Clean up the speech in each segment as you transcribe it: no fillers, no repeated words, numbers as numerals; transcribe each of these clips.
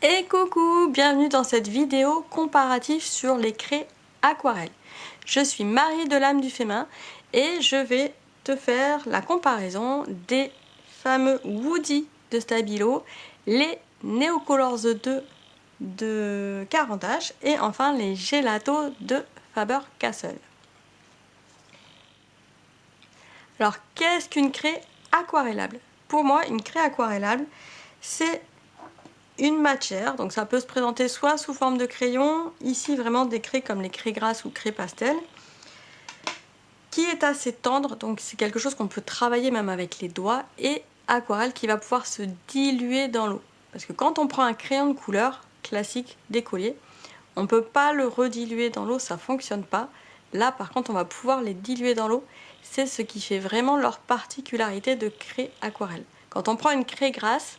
Et coucou, bienvenue dans cette vidéo comparative sur les craies aquarelles. Je suis Marie de l'âme du Fémin et je vais te faire la comparaison des fameux Woody de Stabilo, les Neocolors 2 de Caran-d'Ache et enfin les Gelato de Faber-Castell. Alors qu'est-ce qu'une craie aquarellable? Pour moi, une craie aquarellable, c'est une matière, donc ça peut se présenter soit sous forme de crayon, ici vraiment des craies comme les craies grasses ou craies pastel, qui est assez tendre, donc c'est quelque chose qu'on peut travailler même avec les doigts, et aquarelle qui va pouvoir se diluer dans l'eau. Parce que quand on prend un crayon de couleur classique d'écolier, on ne peut pas le rediluer dans l'eau, ça ne fonctionne pas. Là par contre on va pouvoir les diluer dans l'eau, c'est ce qui fait vraiment leur particularité de craie aquarelle. Quand on prend une craie grasse,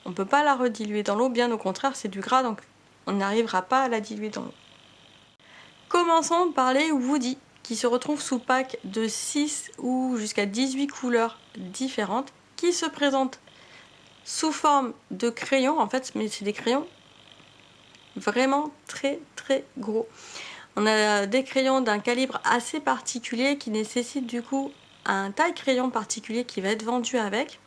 on ne peut pas la rediluer dans l'eau, bien au contraire c'est du gras, donc on n'arrivera pas à la diluer dans l'eau. Commençons par les Woody, qui se retrouvent sous pack de 6 ou jusqu'à 18 couleurs différentes, qui se présentent sous forme de crayons, en fait, mais c'est des crayons vraiment très gros. On a des crayons d'un calibre assez particulier qui nécessite du coup un taille crayon particulier qui va être vendu avec.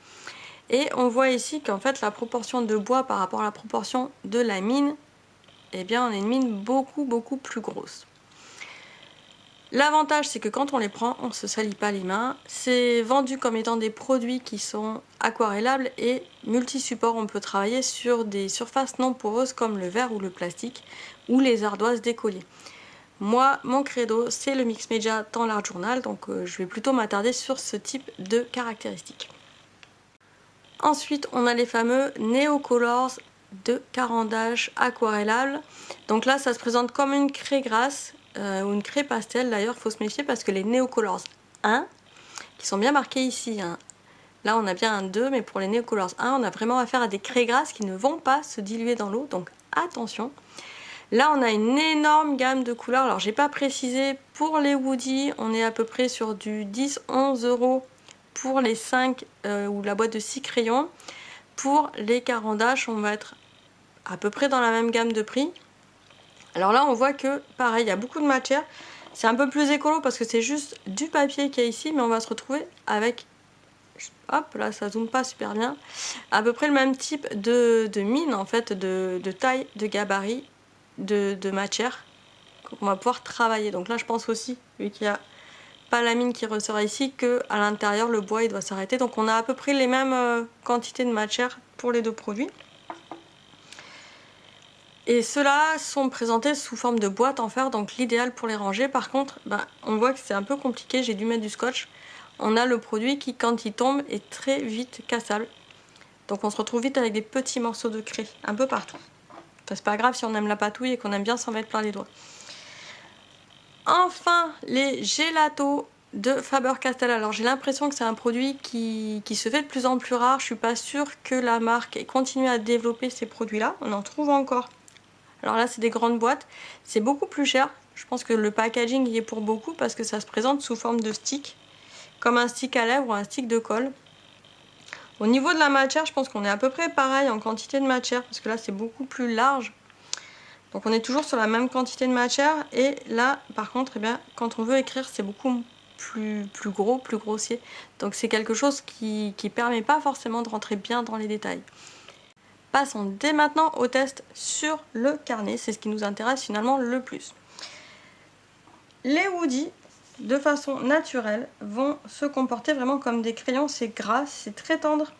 Et on voit ici qu'en fait la proportion de bois par rapport à la proportion de la mine, eh bien on a une mine beaucoup plus grosse. L'avantage c'est que quand on les prend, on ne se salit pas les mains. C'est vendu comme étant des produits qui sont aquarellables et multi-supports. On peut travailler sur des surfaces non poreuses comme le verre ou le plastique ou les ardoises d'écolier. Moi, mon credo, c'est le mix média dans l'art journal, donc je vais plutôt m'attarder sur ce type de caractéristiques. Ensuite, on a les fameux Neocolors de Caran-d'Ache aquarellables. Donc là, ça se présente comme une craie grasse ou une craie pastel. D'ailleurs, il faut se méfier parce que les Neocolors 1, qui sont bien marqués ici, hein. Là, on a bien un 2, mais pour les Neocolors 1, on a vraiment affaire à des craies grasses qui ne vont pas se diluer dans l'eau. Donc attention. Là, on a une énorme gamme de couleurs. Alors, j'ai pas précisé pour les Woody, on est à peu près sur du 10-11 € pour les 5 ou la boîte de 6 crayons. Pour les Caran-d'Ache, on va être à peu près dans la même gamme de prix. Alors là, on voit que, pareil, il y a beaucoup de matière. C'est un peu plus écolo parce que c'est juste du papier qu'il y a ici, mais on va se retrouver avec, hop, là, ça zoome pas super bien, à peu près le même type de mine, en fait, de taille, de gabarit, de matière qu'on va pouvoir travailler. Donc là, je pense aussi, vu qu'il y a pas la mine qui ressort ici, que à l'intérieur le bois il doit s'arrêter. Donc on a à peu près les mêmes quantités de matière pour les deux produits. Et ceux-là sont présentés sous forme de boîte en fer, donc l'idéal pour les ranger. Par contre, on voit que c'est un peu compliqué, j'ai dû mettre du scotch. On a le produit qui, quand il tombe, est très vite cassable. Donc on se retrouve vite avec des petits morceaux de craie, un peu partout. Enfin, c'est pas grave si on aime la patouille et qu'on aime bien s'en mettre plein les doigts. Enfin, les Gelato de Faber-Castell. Alors j'ai l'impression que c'est un produit qui se fait de plus en plus rare. Je suis pas sûre que la marque ait continué à développer ces produits-là. On en trouve encore. Alors là, c'est des grandes boîtes. C'est beaucoup plus cher. Je pense que le packaging y est pour beaucoup parce que ça se présente sous forme de stick, comme un stick à lèvres ou un stick de colle. Au niveau de la matière, je pense qu'on est à peu près pareil en quantité de matière parce que là, c'est beaucoup plus large. Donc on est toujours sur la même quantité de matière et là par contre eh bien, quand on veut écrire c'est beaucoup plus gros, plus grossier. Donc c'est quelque chose qui permet pas forcément de rentrer bien dans les détails. Passons dès maintenant au test sur le carnet, c'est ce qui nous intéresse finalement le plus. Les Woody de façon naturelle vont se comporter vraiment comme des crayons, c'est gras, c'est très tendre,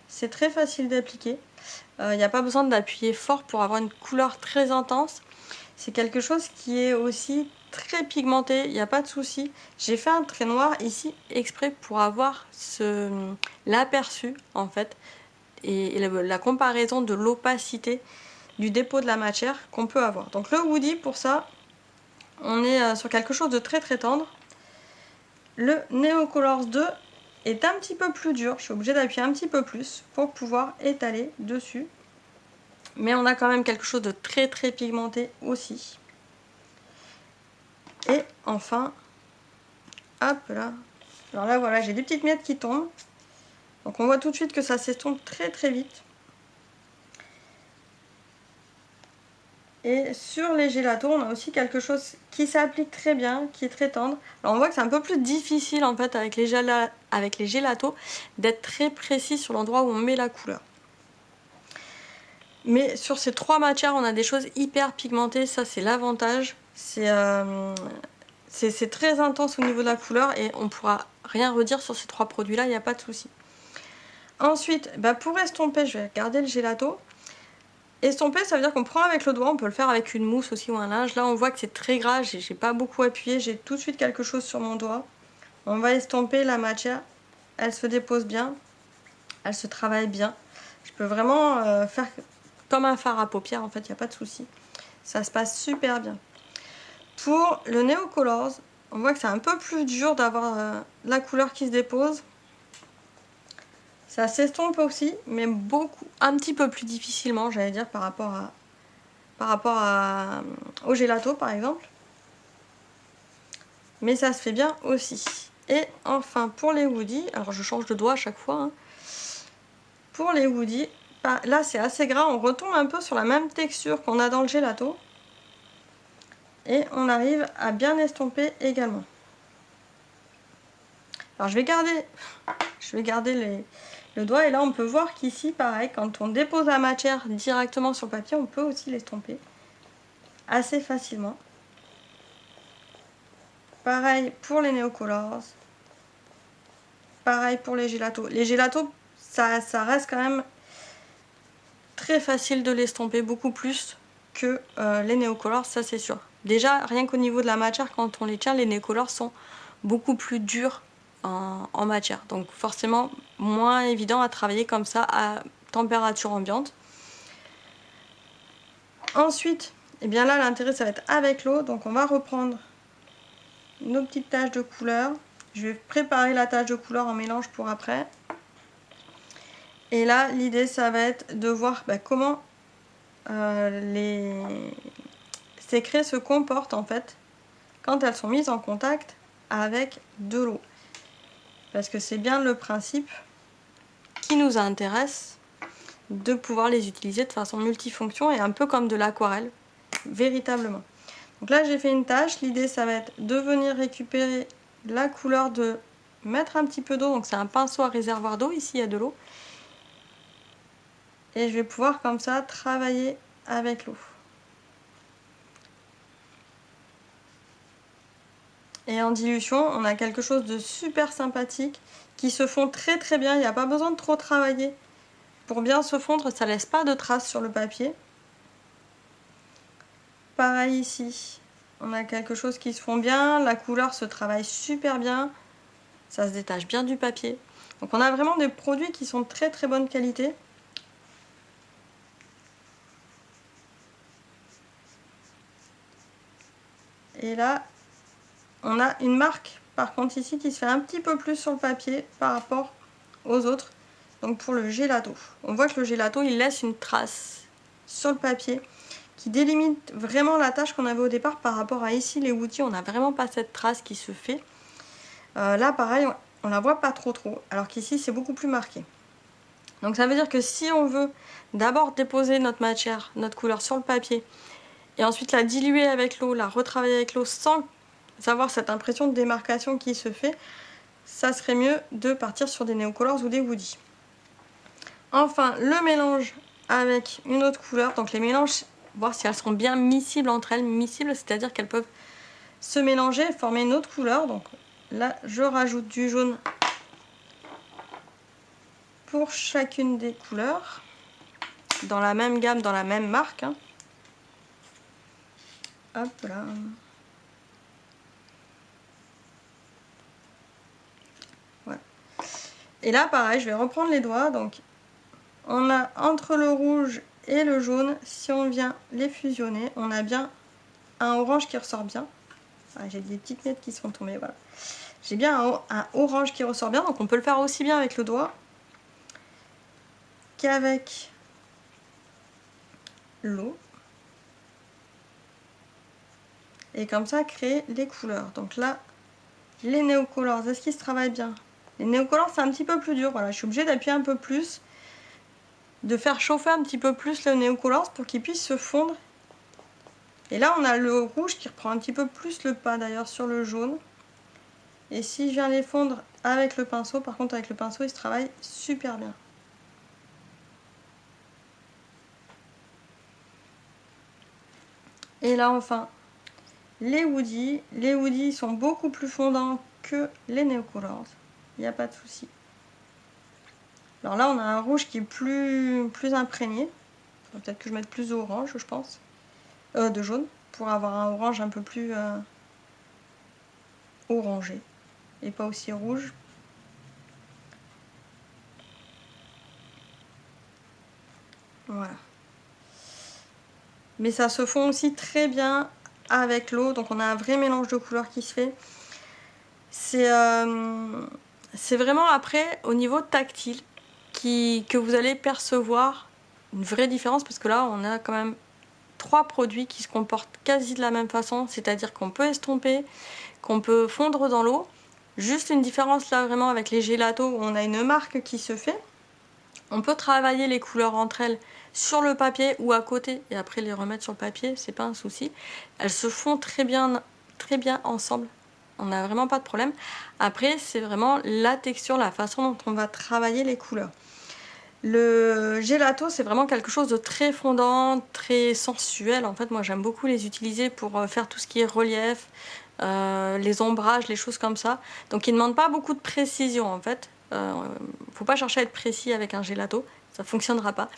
c'est très facile d'appliquer. Il n'y a pas besoin d'appuyer fort pour avoir une couleur très intense. C'est quelque chose qui est aussi très pigmenté, il n'y a pas de souci. J'ai fait un trait noir ici exprès pour avoir l'aperçu en fait et la comparaison de l'opacité du dépôt de la matière qu'on peut avoir. Donc le Woody pour ça, on est sur quelque chose de très tendre. Le Neocolors 2 est un petit peu plus dur, je suis obligée d'appuyer un petit peu plus pour pouvoir étaler dessus. Mais on a quand même quelque chose de très pigmenté aussi. Et enfin, hop là. Alors là voilà, j'ai des petites miettes qui tombent. Donc on voit tout de suite que ça s'estompe très vite. Et sur les gélatos, on a aussi quelque chose qui s'applique très bien, qui est très tendre. Alors on voit que c'est un peu plus difficile en fait avec les gélatos d'être très précis sur l'endroit où on met la couleur. Mais sur ces 3 matières, on a des choses hyper pigmentées, ça c'est l'avantage. C'est très intense au niveau de la couleur et on pourra rien redire sur ces 3 produits-là, il n'y a pas de souci. Ensuite, pour estomper, je vais garder le gélato. Estomper, ça veut dire qu'on prend avec le doigt, on peut le faire avec une mousse aussi ou un linge. Là, on voit que c'est très gras, j'ai pas beaucoup appuyé, j'ai tout de suite quelque chose sur mon doigt. On va estomper la matière, elle se dépose bien, elle se travaille bien. Je peux vraiment faire comme un fard à paupières, en fait, il n'y a pas de souci. Ça se passe super bien. Pour le Neocolors, on voit que c'est un peu plus dur d'avoir la couleur qui se dépose. Ça s'estompe aussi, mais un petit peu plus difficilement, j'allais dire, par rapport au gelato par exemple. Mais ça se fait bien aussi. Et enfin pour les woodies, alors je change de doigt à chaque fois. Hein. Pour les woodies, là c'est assez gras, on retombe un peu sur la même texture qu'on a dans le gelato. Et on arrive à bien estomper également. Alors je vais garder le doigt et là on peut voir qu'ici pareil, quand on dépose la matière directement sur le papier, on peut aussi l'estomper assez facilement. Pareil pour les Neocolors. Pareil pour les gélatos. Les gélatos, ça reste quand même très facile de l'estomper, beaucoup plus que les Neocolors, ça c'est sûr. Déjà, rien qu'au niveau de la matière, quand on les tient, les Neocolors sont beaucoup plus durs en matière. Donc forcément, moins évident à travailler comme ça à température ambiante. Ensuite, et bien là, l'intérêt, ça va être avec l'eau. Donc on va reprendre nos petites taches de couleur. Je vais préparer la tache de couleur en mélange pour après. Et là, l'idée, ça va être de voir comment ces craies se comportent en fait quand elles sont mises en contact avec de l'eau. Parce que c'est bien le principe qui nous intéresse de pouvoir les utiliser de façon multifonction et un peu comme de l'aquarelle, véritablement. Donc là, j'ai fait une tache. L'idée, ça va être de venir récupérer la couleur, de mettre un petit peu d'eau. Donc c'est un pinceau à réservoir d'eau. Ici, il y a de l'eau. Et je vais pouvoir comme ça travailler avec l'eau. Et en dilution, on a quelque chose de super sympathique qui se fond très très bien. Il n'y a pas besoin de trop travailler. Pour bien se fondre, ça laisse pas de traces sur le papier. Pareil ici, on a quelque chose qui se fond bien. La couleur se travaille super bien. Ça se détache bien du papier. Donc on a vraiment des produits qui sont de très très bonne qualité. Et là, on a une marque par contre ici qui se fait un petit peu plus sur le papier par rapport aux autres. Donc pour le gelato, on voit que le gelato il laisse une trace sur le papier qui délimite vraiment la tâche qu'on avait au départ par rapport à ici les woodies. On n'a vraiment pas cette trace qui se fait. Là pareil, on la voit pas trop alors qu'ici c'est beaucoup plus marqué. Donc ça veut dire que si on veut d'abord déposer notre matière, notre couleur sur le papier et ensuite la diluer avec l'eau, la retravailler avec l'eau sans avoir cette impression de démarcation qui se fait, ça serait mieux de partir sur des Neocolors ou des woodies. Enfin, le mélange avec une autre couleur, donc les mélanges, voir si elles sont bien miscibles entre elles. Miscibles, c'est-à-dire qu'elles peuvent se mélanger et former une autre couleur. Donc là, je rajoute du jaune pour chacune des couleurs, dans la même gamme, dans la même marque. Hein. Hop là. Voilà. Et là, pareil, je vais reprendre les doigts. Donc, on a entre le rouge et le jaune, si on vient les fusionner, on a bien un orange qui ressort bien. Ah, j'ai des petites miettes qui sont tombées, voilà. J'ai bien un orange qui ressort bien, donc on peut le faire aussi bien avec le doigt qu'avec l'eau. Et comme ça, créer les couleurs. Donc là, les Neocolors, est-ce qu'ils se travaillent bien? Les Neocolors, c'est un petit peu plus dur. Voilà, je suis obligée d'appuyer un peu plus, de faire chauffer un petit peu plus le Neocolors pour qu'il puisse se fondre Et là on a le rouge qui reprend un petit peu plus le pas d'ailleurs sur le jaune. Et si je viens les fondre avec le pinceau, par contre avec le pinceau il se travaille super bien. Et là enfin les Woody. Les Woody sont beaucoup plus fondants que les Neocolors. Il n'y a pas de souci. Alors là on a un rouge qui est plus imprégné. Peut-être que je mette plus d'orange je pense. De jaune. Pour avoir un orange un peu plus orangé. Et pas aussi rouge. Voilà. Mais ça se fond aussi très bien avec l'eau. Donc on a un vrai mélange de couleurs qui se fait. C'est vraiment après au niveau tactile que vous allez percevoir une vraie différence. Parce que là on a quand même 3 produits qui se comportent quasi de la même façon. C'est-à-dire qu'on peut estomper, qu'on peut fondre dans l'eau. Juste une différence là vraiment avec les gelatos où on a une marque qui se fait. On peut travailler les couleurs entre elles sur le papier ou à côté et après les remettre sur le papier, c'est pas un souci. Elles se font très bien ensemble. On n'a vraiment pas de problème. Après, c'est vraiment la texture, la façon dont on va travailler les couleurs. Le gelato, c'est vraiment quelque chose de très fondant, très sensuel. En fait, moi, j'aime beaucoup les utiliser pour faire tout ce qui est relief, les ombrages, les choses comme ça. Donc, ils ne demandent pas beaucoup de précision, en fait. Faut pas chercher à être précis avec un gelato, ça fonctionnera pas.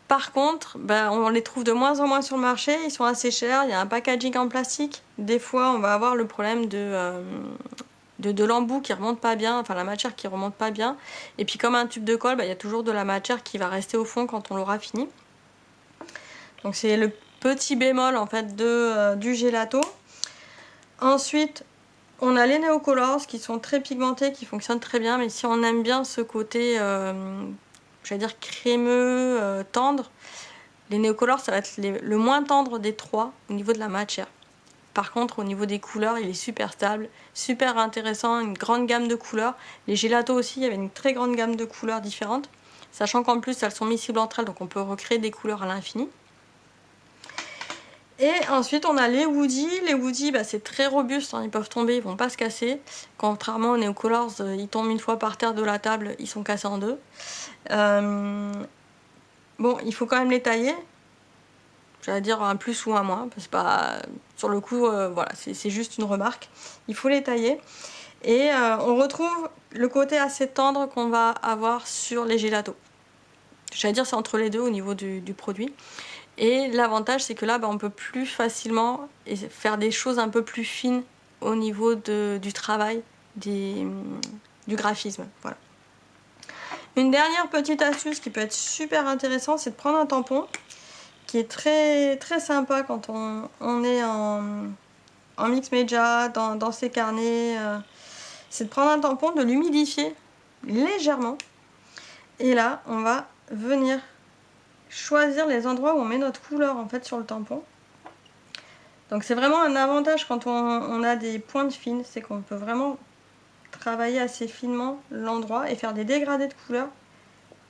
Par contre, on les trouve de moins en moins sur le marché, ils sont assez chers, il y a un packaging en plastique. Des fois, on va avoir le problème de l'embout qui remonte pas bien, enfin la matière qui remonte pas bien. Et puis comme un tube de colle, il y a toujours de la matière qui va rester au fond quand on l'aura fini. Donc c'est le petit bémol en fait du gelato. Ensuite, on a les Neocolors qui sont très pigmentés, qui fonctionnent très bien, mais si on aime bien ce côté, j'allais dire crémeux, tendre, les Neocolors ça va être le moins tendre des 3 au niveau de la matière. Par contre, au niveau des couleurs, il est super stable, super intéressant, une grande gamme de couleurs. Les gelatos aussi, il y avait une très grande gamme de couleurs différentes, sachant qu'en plus elles sont miscibles entre elles, donc on peut recréer des couleurs à l'infini. Et ensuite on a les Woody. Les Woody c'est très robuste, hein, ils peuvent tomber, ils vont pas se casser. Contrairement aux Neocolors, ils tombent une fois par terre de la table, ils sont cassés en deux. Bon, il faut quand même les tailler. J'allais dire un plus ou un moins, parce que sur le coup, voilà, c'est juste une remarque. Il faut les tailler. Et on retrouve le côté assez tendre qu'on va avoir sur les gelatos. J'allais dire c'est entre les deux au niveau du produit. Et l'avantage c'est que là on peut plus facilement faire des choses un peu plus fines au niveau du travail, du graphisme. Voilà. Une dernière petite astuce qui peut être super intéressante, c'est de prendre un tampon qui est très très sympa quand on est en mix media, dans ses carnets. C'est de prendre un tampon, de l'humidifier légèrement. Et là, on va venir choisir les endroits où on met notre couleur en fait sur le tampon. Donc c'est vraiment un avantage quand on a des pointes fines, c'est qu'on peut vraiment travailler assez finement l'endroit et faire des dégradés de couleurs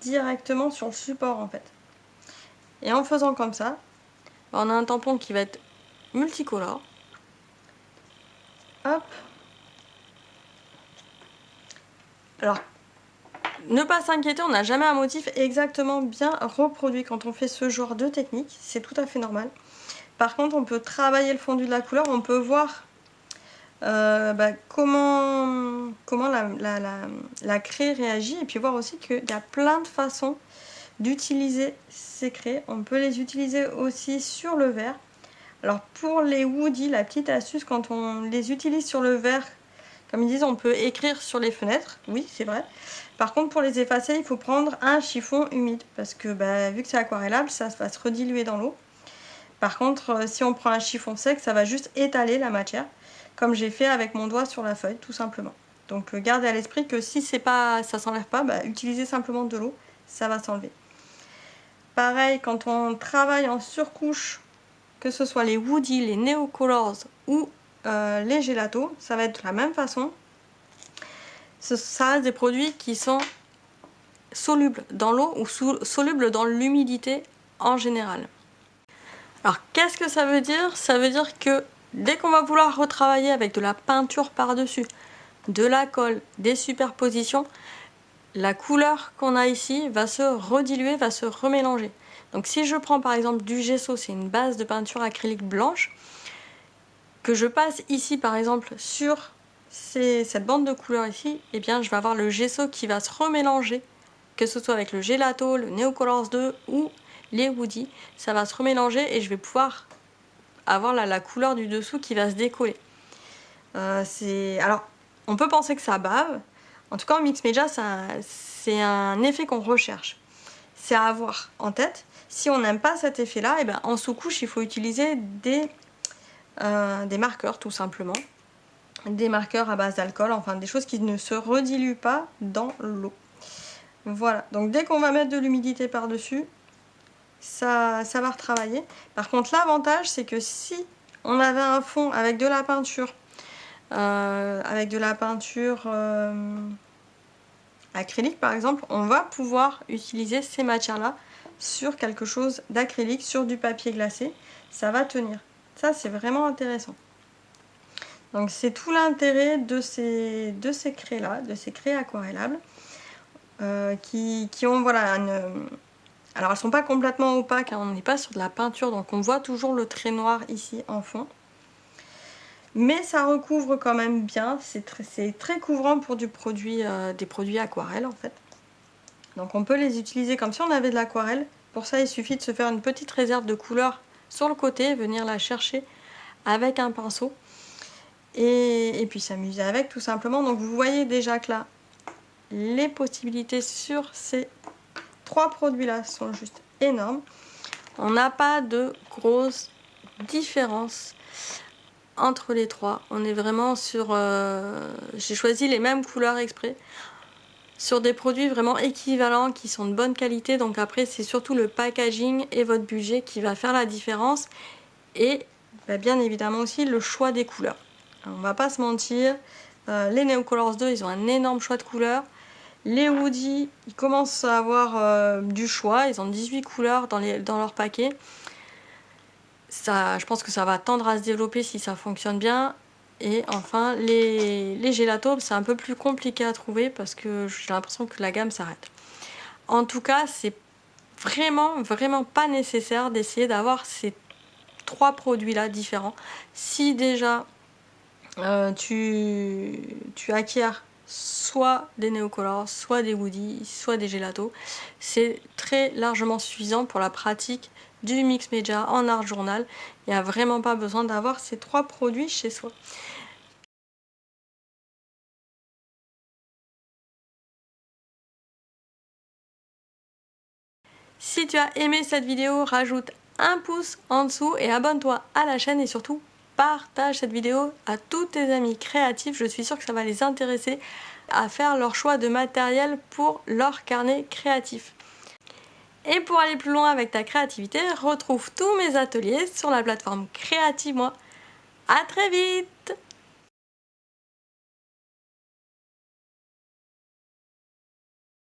directement sur le support en fait. Et en faisant comme ça, on a un tampon qui va être multicolore. Hop. Alors, ne pas s'inquiéter, on n'a jamais un motif exactement bien reproduit quand on fait ce genre de technique, c'est tout à fait normal. Par contre, on peut travailler le fondu de la couleur, on peut voir comment la craie réagit et puis voir aussi qu'il y a plein de façons d'utiliser ces craies. On peut les utiliser aussi sur le verre. Alors pour les Woody, la petite astuce, quand on les utilise sur le verre, comme ils disent, on peut écrire sur les fenêtres, oui c'est vrai. Par contre pour les effacer, il faut prendre un chiffon humide parce que vu que c'est aquarellable, ça va se rediluer dans l'eau. Par contre, si on prend un chiffon sec, ça va juste étaler la matière, comme j'ai fait avec mon doigt sur la feuille, tout simplement. Donc gardez à l'esprit que si ça s'enlève pas, utilisez simplement de l'eau, ça va s'enlever. Pareil, quand on travaille en surcouche, que ce soit les Woody, les Neocolors ou les gelatos, ça va être de la même façon. Ça reste des produits qui sont solubles dans l'eau ou solubles dans l'humidité en général. Alors qu'est-ce que ça veut dire? Ça veut dire que dès qu'on va vouloir retravailler avec de la peinture par-dessus, de la colle, des superpositions, la couleur qu'on a ici va se rediluer, va se remélanger. Donc si je prends par exemple du gesso, c'est une base de peinture acrylique blanche, que je passe ici par exemple sur cette bande de couleur ici, et bien je vais avoir le gesso qui va se remélanger, que ce soit avec le Gelato, le Neocolors 2 ou les Woody, ça va se remélanger et je vais pouvoir avoir la couleur du dessous qui va se décoller. Alors, on peut penser que ça bave. En tout cas, en mix media, c'est un effet qu'on recherche. C'est à avoir en tête. Si on n'aime pas cet effet-là, et ben, en sous-couche, il faut utiliser des marqueurs, tout simplement. Des marqueurs à base d'alcool, enfin des choses qui ne se rediluent pas dans l'eau. Voilà, donc dès qu'on va mettre de l'humidité par-dessus, ça va retravailler. Par contre, l'avantage, c'est que si on avait un fond avec de la peinture, acrylique par exemple, on va pouvoir utiliser ces matières-là sur quelque chose d'acrylique, sur du papier glacé. Ça va tenir. Ça, c'est vraiment intéressant. Donc c'est tout l'intérêt de ces craies-là, de ces craies aquarellables, qui ont voilà alors elles sont pas complètement opaques, hein, on n'est pas sur de la peinture, donc on voit toujours le trait noir ici en fond. Mais ça recouvre quand même bien, c'est très couvrant pour des produits aquarelles en fait. Donc on peut les utiliser comme si on avait de l'aquarelle. Pour ça il suffit de se faire une petite réserve de couleur sur le côté, venir la chercher avec un pinceau. Et puis s'amuser avec tout simplement. Donc vous voyez déjà que là, les possibilités sur ces 3 produits là sont juste énormes. On n'a pas de grosse différence entre les 3. On est vraiment sur... j'ai choisi les mêmes couleurs exprès. Sur des produits vraiment équivalents qui sont de bonne qualité. Donc après c'est surtout le packaging et votre budget qui va faire la différence. Et bien évidemment aussi le choix des couleurs. On va pas se mentir, les Neocolors 2 ils ont un énorme choix de couleurs. Les Woody ils commencent à avoir du choix, ils ont 18 couleurs dans leur paquet. Ça, je pense que ça va tendre à se développer si ça fonctionne bien. Et enfin les Gelato c'est un peu plus compliqué à trouver parce que j'ai l'impression que la gamme s'arrête. En tout cas c'est vraiment pas nécessaire d'essayer d'avoir ces 3 produits là différents. Si déjà tu acquiers soit des Neocolors, soit des Woody, soit des Gelato, c'est très largement suffisant pour la pratique du mix media en art journal. Il n'y a vraiment pas besoin d'avoir ces 3 produits chez soi. Si tu as aimé cette vidéo, rajoute un pouce en dessous et abonne-toi à la chaîne et surtout partage cette vidéo à tous tes amis créatifs. Je suis sûre que ça va les intéresser à faire leur choix de matériel pour leur carnet créatif. Et pour aller plus loin avec ta créativité, retrouve tous mes ateliers sur la plateforme Creative Moi. À très vite!